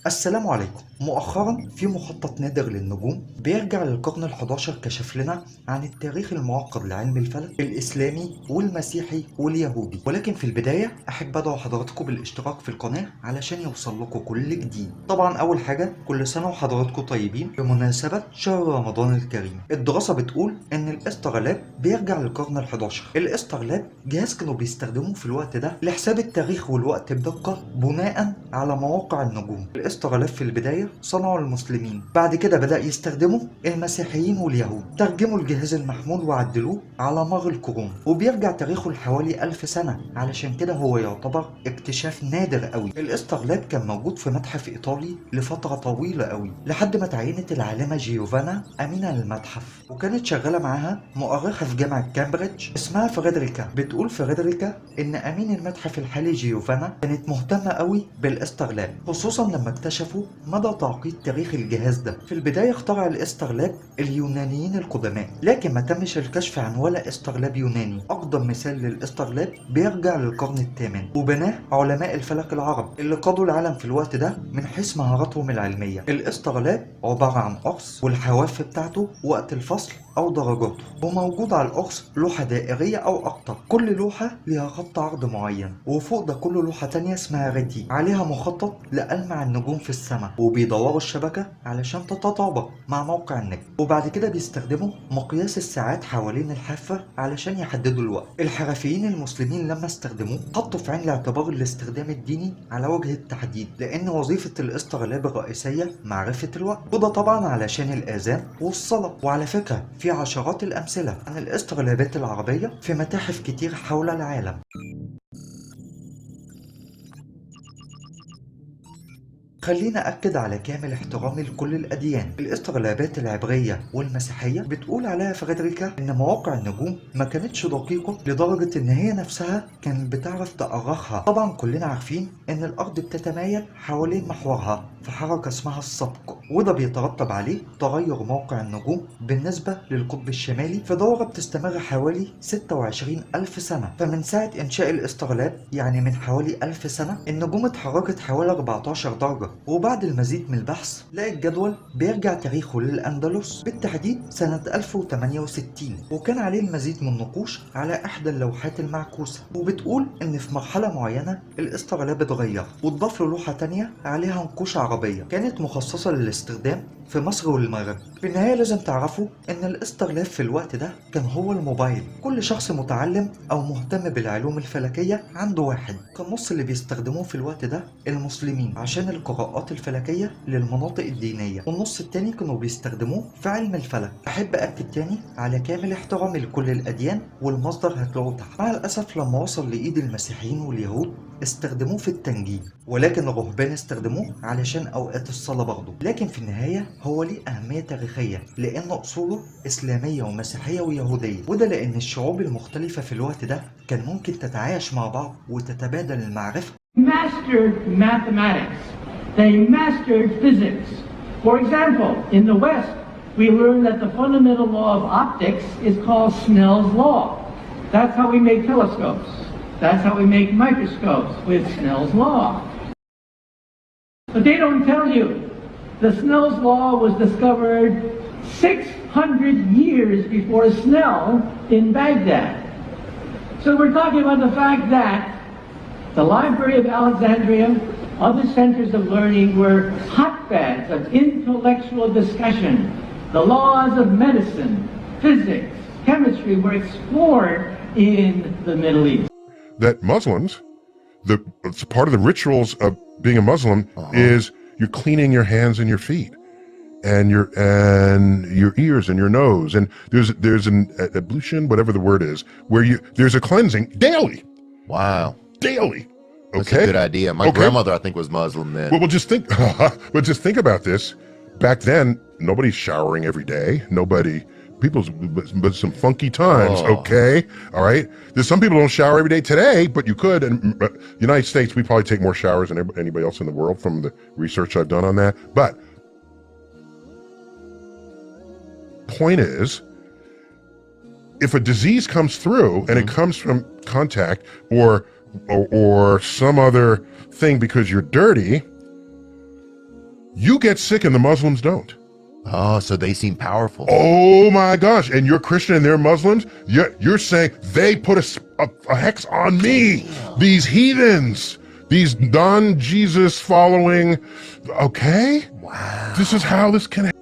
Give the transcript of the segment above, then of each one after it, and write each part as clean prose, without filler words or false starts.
السلام عليكم. مؤخرا في مخطط نادر للنجوم بيرجع للقرن ال11 كشف لنا عن التاريخ المعقد لعلم الفلك الإسلامي والمسيحي واليهودي، ولكن في البداية أحب أدعو حضراتكم بالاشتراك في القناة علشان يوصل لكم كل جديد. طبعا أول حاجة كل سنة وحضراتكم طيبين بمناسبة شهر رمضان الكريم. الدراسة بتقول إن الاسترلاب بيرجع للقرن ال11. الاسترلاب جهاز كانوا بيستخدموه في الوقت ده لحساب التاريخ والوقت بدقة بناء على مواقع النجوم. الاسترلاب في البداية صنعوا المسلمين، بعد كده بدأ يستخدموا المسيحيين واليهود. ترجموا الجهاز المحمول وعدلوه على مر القرون، وبيرجع تاريخه لحوالي 1000 سنة، علشان كده هو يعتبر اكتشاف نادر قوي. الاسترلاب كان موجود في متحف إيطالي لفترة طويلة قوي لحد ما تعينت العالمة جيوفانا أمينة للمتحف، وكانت شغالة معاها مؤرخة في جامعة كامبريدج اسمها فريدريكا. بتقول فريدريكا إن أمين المتحف الحالي جيوفانا كانت مهتمة قوي بالاسترلاب، خصوصا لما اكتشفوا مدى تعقيد تاريخ الجهاز ده. في البداية اخترع الاسترلاب اليونانيين القدماء، لكن ما تمش الكشف عن ولا استرلاب يوناني. أقدم مثال للاسترلاب بيرجع للقرن الثامن، وبناه علماء الفلك العرب اللي قادوا العالم في الوقت ده من حيث مهاراتهم العلمية. الاسترلاب عبارة عن قرص، والحواف بتاعته وقت الفصل أو درجاته، وموجود على القرص لوحة دائرية أو أكتر. كل لوحة ليها خط عرض معين، وفوق ده كل لوحة تانية اسمها ريتي عليها مخطط لألمع النجوم في السماء، وبيدوروا الشبكة علشان تتطابق مع موقع النجم. وبعد كده بيستخدموا مقياس الساعات حوالين الحافة علشان يحددوا الوقت. الحرفيين المسلمين لما استخدموه حطوا في عين الاعتبار الاستخدام الديني على وجه التحديد، لأن وظيفة الاسترلاب الرئيسية معرفة الوقت، وده طبعا علشان الآذان والصلاة. وعلى فكرة في عشرات الأمثلة عن الاسترلابات العربية في متاحف كتير حول العالم. خلينا أكد على كامل احترامي لكل الأديان. الاسترلابات العبرية والمسيحية بتقول عليها فريدريكا إن مواقع النجوم ما كانتش دقيقة لدرجة إن هي نفسها كانت بتعرف تأرخها. طبعا كلنا عارفين إن الأرض بتتمايل حوالين محورها في حركة اسمها السبق، وده بيترتب عليه تغير موقع النجوم بالنسبة للقطب الشمالي في دورة بتستمر حوالي 26 ألف سنة. فمن ساعة إنشاء الاسترلاب يعني من حوالي 1000 سنة النجوم اتحركت حوالي 14 درجة. وبعد المزيد من البحث لقى الجدول بيرجع تاريخه للأندلس، بالتحديد سنة 1068، وكان عليه المزيد من النقوش على إحدى اللوحات المعكوسة. وبتقول إن في مرحلة معينة الاسترلاب اتغير واتضاف له لوحة تانية عليها نقوش عربية كانت مخصصة للاستخدام في مصر والمغرب. في النهاية لازم تعرفوا إن الاسترلاب في الوقت ده كان هو الموبايل. كل شخص متعلم أو مهتم بالعلوم الفلكية عنده واحد. كان النص اللي بيستخدموه في الوقت ده المسلمين عشان القراءات الفلكية للمناطق الدينية، والنص التاني كانوا بيستخدموه في علم الفلك. أحب أكد تاني على كامل احترامي لكل الأديان، والمصدر هتلاقوه تحت. مع الأسف لما وصل لإيد المسيحيين واليهود استخدموه في التنجيم، ولكن الرهبان استخدموه علشان أوقات الصلاة برضه. لكن في النهاية هو ليه أهمية تاريخية لأن أصوله إسلامية ومسيحية ويهودية، وده لأن الشعوب المختلفة في الوقت ده كان ممكن تتعايش مع بعض وتتبادل المعرفة. Mastered mathematics. They mastered physics. For example, in the West, we learn that the fundamental law of optics is called Snell's law. That's how we make telescopes. That's how we make microscopes, with Snell's law. But they don't tell you the Snell's law was discovered 600 years before Snell in Baghdad. So we're talking about the fact that the Library of Alexandria, other centers of learning were hotbeds of intellectual discussion. The laws of medicine, physics, chemistry were explored in the Middle East. That Muslims, it's part of the rituals of being a Muslim is you're cleaning your hands and your feet and your ears and your nose, and there's an ablution, whatever the word is, where there's a cleansing daily. Wow. Daily. Okay. That's a good idea. My grandmother, I think, was Muslim then. Well, just think about this. Back then, nobody's showering every day. But some funky times, okay? All right? There's some people don't shower every day today, but you could. And United States, we probably take more showers than anybody else in the world from the research I've done on that. But point is, if a disease comes through and it comes from contact or some other thing because you're dirty, You get sick and the Muslims don't. Oh, so they seem powerful. Oh my gosh, and you're Christian and they're Muslims? You're saying they put a hex on me, these heathens, these non-Jesus following, okay? Wow. This is how this can happen.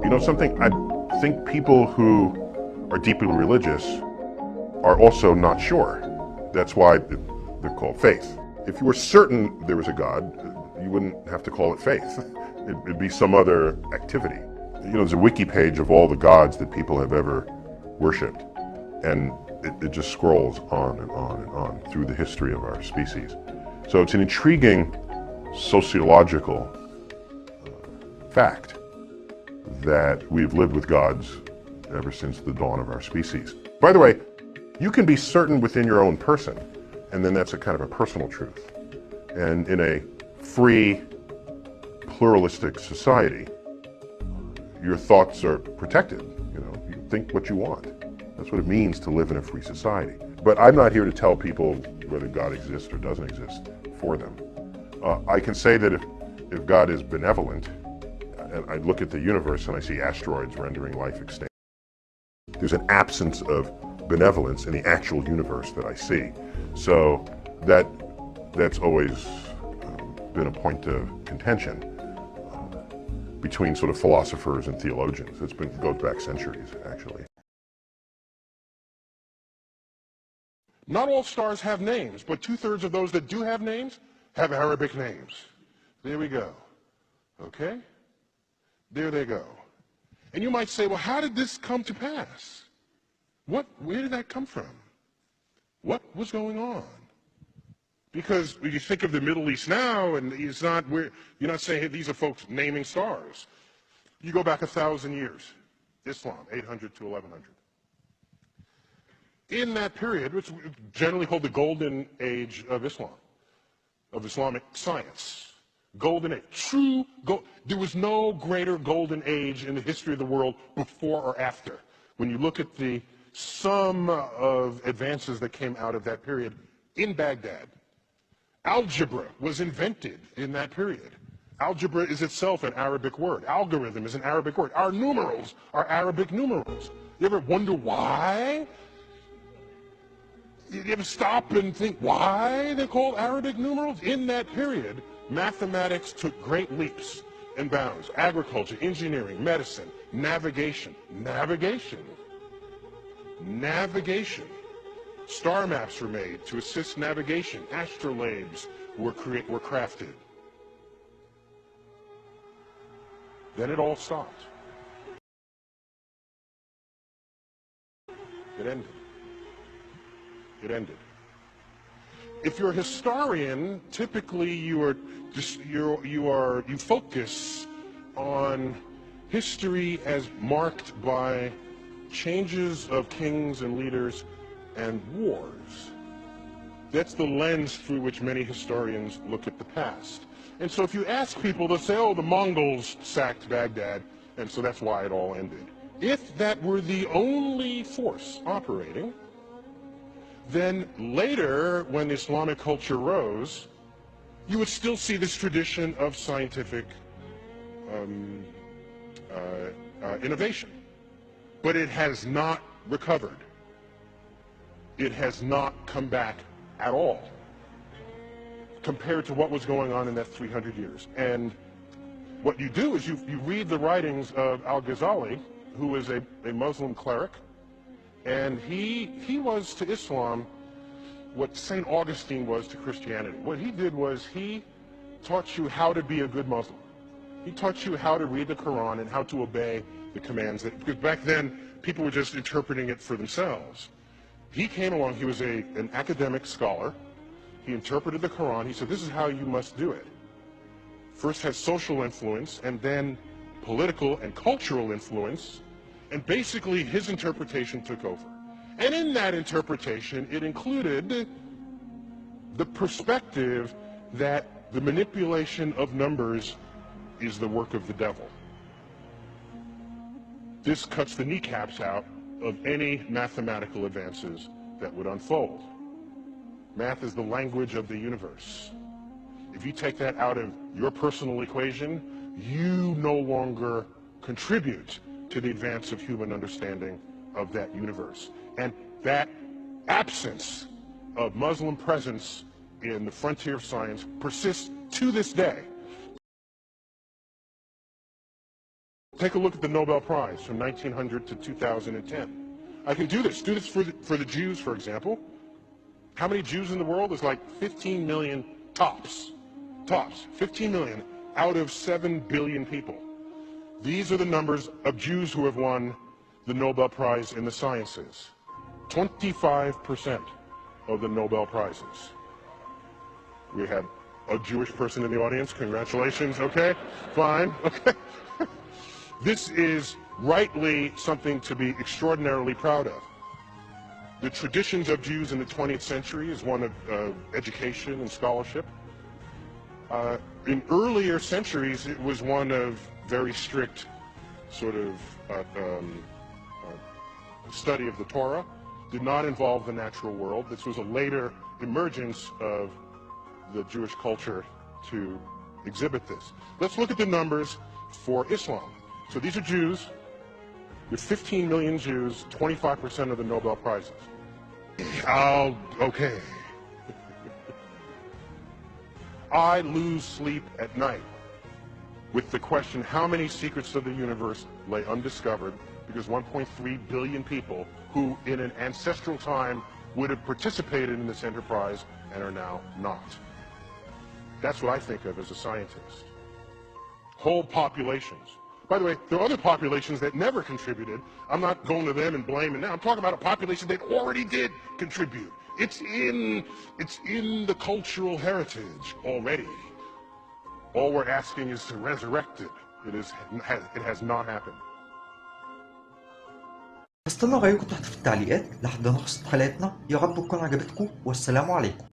You know something, I think people who are deeply religious are also not sure. That's why they're called faith. If you were certain there was a God, you wouldn't have to call it faith. It'd be some other activity. You know, there's a wiki page of all the gods that people have ever worshipped, and it just scrolls on and on and on through the history of our species. So it's an intriguing sociological fact that we've lived with gods ever since the dawn of our species. By the way, you can be certain within your own person, and then that's a kind of a personal truth. And in a free, pluralistic society, your thoughts are protected. You know, you think what you want. That's what it means to live in a free society. But I'm not here to tell people whether God exists or doesn't exist for them. I can say that if God is benevolent, and I look at the universe and I see asteroids rendering life extinct, there's an absence of benevolence in the actual universe that I see. So that's always been a point of contention between sort of philosophers and theologians. It goes back centuries, actually. Not all stars have names, but 2/3 of those that do have names have Arabic names. There we go. Okay? There they go. And you might say, well, how did this come to pass? Where did that come from? What was going on? Because when you think of the Middle East now, and it's not where you're not saying, hey, these are folks naming stars. You go back 1,000 years, Islam, 800 to 1100. In that period, which we generally called the golden age of Islam, of Islamic science, golden age, there was no greater golden age in the history of the world before or after. When you look at the sum of advances that came out of that period in Baghdad, algebra was invented in that period. Algebra is itself an Arabic word. Algorithm is an Arabic word. Our numerals are Arabic numerals. You ever wonder why? You ever stop and think why they're called Arabic numerals? In that period, mathematics took great leaps and bounds. Agriculture, engineering, medicine, navigation. Star maps were made to assist navigation. Astrolabes were crafted. Then it all stopped. It ended. If you're a historian, typically you focus on history as marked by changes of kings and leaders and wars. That's the lens through which many historians look at the past. And so if you ask people, they'll say, oh, the Mongols sacked Baghdad, and so that's why it all ended. If that were the only force operating, then later, when Islamic culture rose, you would still see this tradition of scientific innovation. But it has not recovered. It has not come back at all compared to what was going on in that 300 years. And what you do is you read the writings of Al-Ghazali, who was a Muslim cleric, and he was to Islam what St. Augustine was to Christianity. What he did was he taught you how to be a good Muslim. He taught you how to read the Quran and how to obey the commands. Because back then, people were just interpreting it for themselves. He came along, he was an academic scholar. He interpreted the Quran. He said, this is how you must do it. First had social influence, and then political and cultural influence, and basically his interpretation took over. And in that interpretation, it included the perspective that the manipulation of numbers is the work of the devil. This cuts the kneecaps out of any mathematical advances that would unfold. Math is the language of the universe. If you take that out of your personal equation, you no longer contribute to the advance of human understanding of that universe. And that absence of Muslim presence in the frontier of science persists to this day. Take a look at the Nobel Prize from 1900 to 2010. I can do this for the Jews, for example. How many Jews in the world? There's like 15 million tops. 15 million out of 7 billion people. These are the numbers of Jews who have won the Nobel Prize in the sciences. 25% of the Nobel Prizes. We have a Jewish person in the audience. Congratulations. Okay, fine. Okay. This is rightly something to be extraordinarily proud of. The traditions of Jews in the 20th century is one of education and scholarship. In earlier centuries, it was one of very strict sort of study of the Torah. Did not involve the natural world. This was a later emergence of the Jewish culture to exhibit this. Let's look at the numbers for Islam. So these are Jews. There's 15 million Jews, 25% of the Nobel Prizes. Okay. I lose sleep at night with the question, how many secrets of the universe lay undiscovered, because 1.3 billion people who in an ancestral time would have participated in this enterprise and are now not. That's what I think of as a scientist. Whole populations. By the way, there are other populations that never contributed. I'm not going to them and blaming them. I'm talking about a population that already did contribute. It's in the cultural heritage already. All we're asking is to resurrect it. It has not happened. استنى رأيكم تحت في التعليقات لحد نخلص حلقتنا. يا رب تكون عجبتكم، والسلام عليكم.